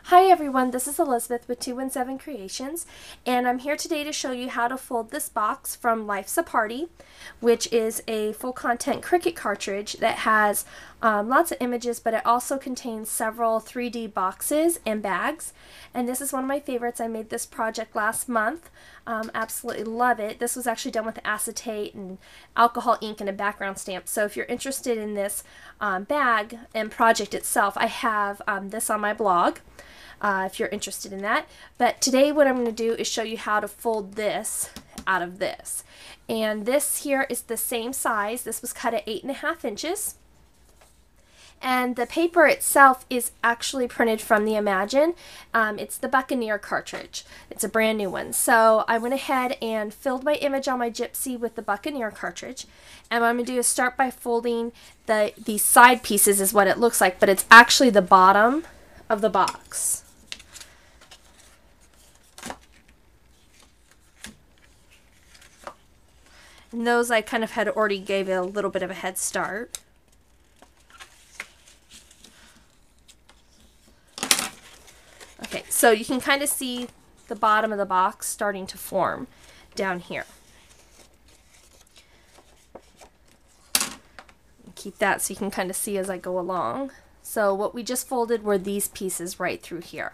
Hi everyone, this is Elizabeth with 217 Creations, and I'm here today to show you how to fold this box from Life's a Party, which is a full content Cricut cartridge that has lots of images, but it also contains several 3D boxes and bags. And this is one of my favorites. I made this project last month. Absolutely love it. This was actually done with acetate and alcohol ink and a background stamp. So if you're interested in this bag and project itself, I have this on my blog. If you're interested in that. But today what I'm going to do is show you how to fold this out of this. And this here is the same size. This was cut at 8.5 inches. And the paper itself is actually printed from the Imagine. It's the Buccaneer cartridge. It's a brand new one. So I went ahead and filled my image on my Gypsy with the Buccaneer cartridge. And what I'm going to do is start by folding these side pieces is what it looks like, but it's actually the bottom of the box. And those I kind of had already gave it a little bit of a head start. Okay, so you can kind of see the bottom of the box starting to form down here. Keep that so you can kind of see as I go along. So what we just folded were these pieces right through here.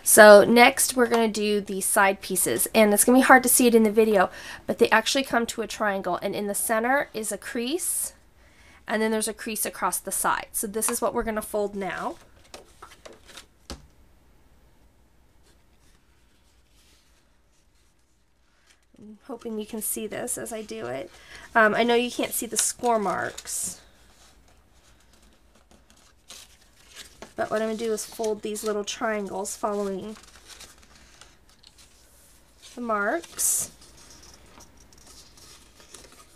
So next we're going to do the side pieces, and it's going to be hard to see it in the video, but they actually come to a triangle, and in the center is a crease, and then there's a crease across the side. So this is what we're going to fold now. I'm hoping you can see this as I do it. I know you can't see the score marks, but what I'm going to do is fold these little triangles following the marks.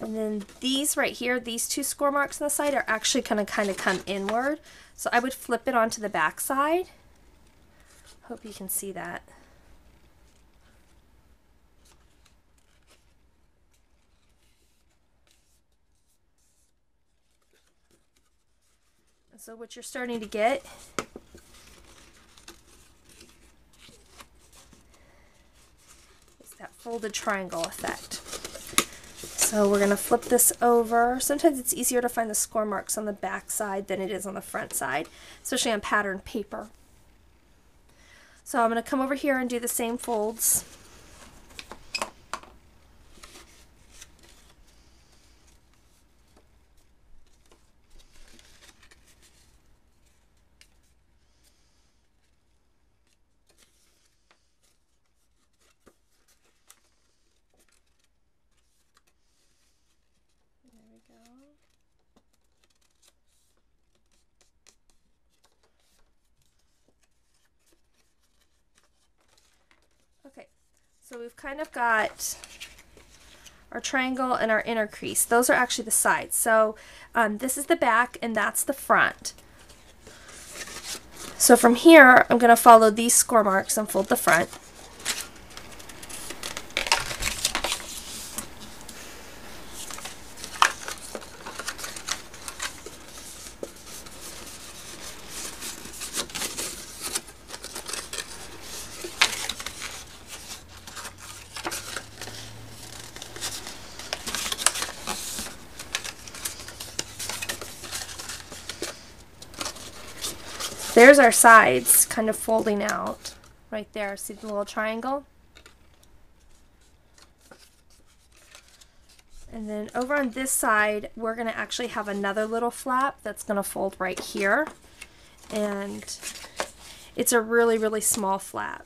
And then these right here, these two score marks on the side are actually going to kind of come inward. So I would flip it onto the back side. Hope you can see that. So what you're starting to get is that folded triangle effect. So we're going to flip this over. Sometimes it's easier to find the score marks on the back side than it is on the front side, especially on patterned paper. So I'm going to come over here and do the same folds. Okay, so we've kind of got our triangle and our inner crease. Those are actually the sides. So this is the back and that's the front. So from here, I'm going to follow these score marks and fold the front. There's our sides kind of folding out right there. See the little triangle? And then over on this side, we're going to actually have another little flap that's going to fold right here. And it's a really, really small flap.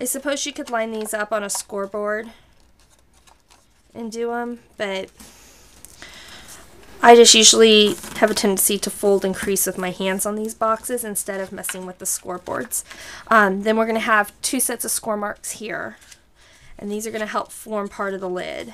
I suppose you could line these up on a scoreboard and do them, but I just usually have a tendency to fold and crease with my hands on these boxes instead of messing with the scoreboards. Then we're going to have two sets of score marks here, and these are going to help form part of the lid.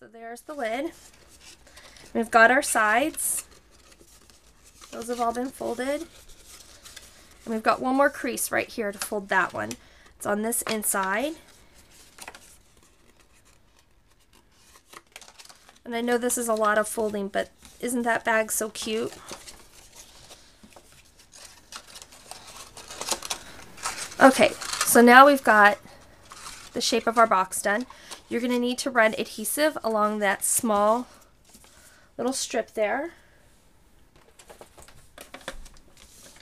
So there's the lid. We've got our sides. Those have all been folded. And we've got one more crease right here to fold that one. It's on this inside. And I know this is a lot of folding, but isn't that bag so cute? Okay, so now we've got the shape of our box done. You're going to need to run adhesive along that small little strip there.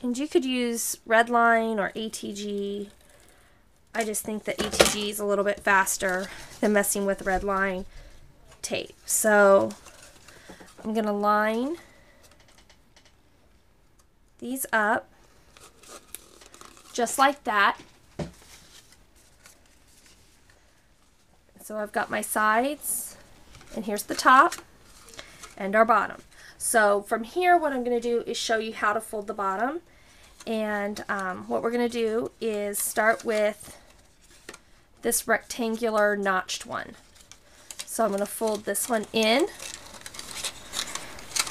And you could use red line or ATG. I just think that ATG is a little bit faster than messing with red line tape. So I'm going to line these up just like that. So I've got my sides, and here's the top and our bottom. So from here, what I'm going to do is show you how to fold the bottom. And what we're going to do is start with this rectangular notched one. So I'm going to fold this one in,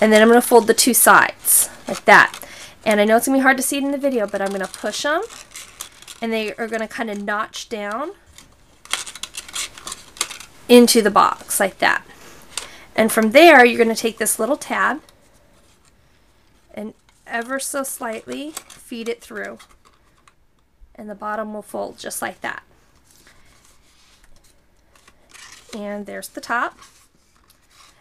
and then I'm going to fold the two sides like that. And I know it's going to be hard to see it in the video, but I'm going to push them, and they are going to kind of notch down into the box like that. And from there, you're going to take this little tab and ever so slightly feed it through, and the bottom will fold just like that. And there's the top,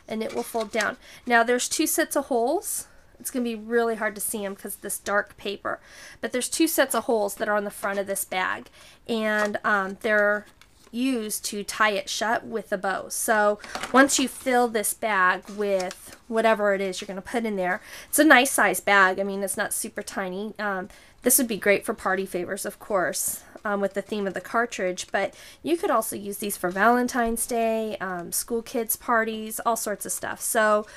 and it will fold down. Now there's two sets of holes. It's going to be really hard to see them because of this dark paper, but there's two sets of holes that are on the front of this bag, and they're used to tie it shut with a bow. So once you fill this bag with whatever it is you're going to put in there, it's a nice size bag. I mean, it's not super tiny. This would be great for party favors, of course, with the theme of the cartridge, but you could also use these for Valentine's Day, school kids parties, all sorts of stuff. So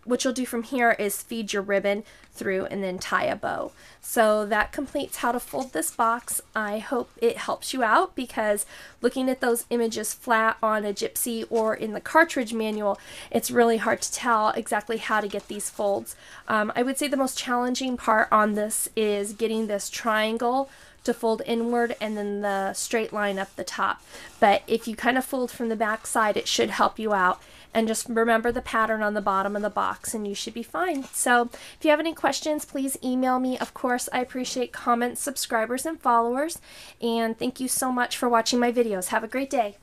what you'll do from here is feed your ribbon through and then tie a bow. So that completes how to fold this box. I hope it helps you out, because looking at those images flat on a Gypsy or in the cartridge manual, it's really hard to tell exactly how to get these folds. I would say the most challenging part on this is getting this triangle to fold inward and then the straight line up the top. But if you kind of fold from the back side, it should help you out. And just remember the pattern on the bottom of the box and you should be fine. So if you have any questions, please email me. Of course, I appreciate comments, subscribers, and followers. And thank you so much for watching my videos. Have a great day.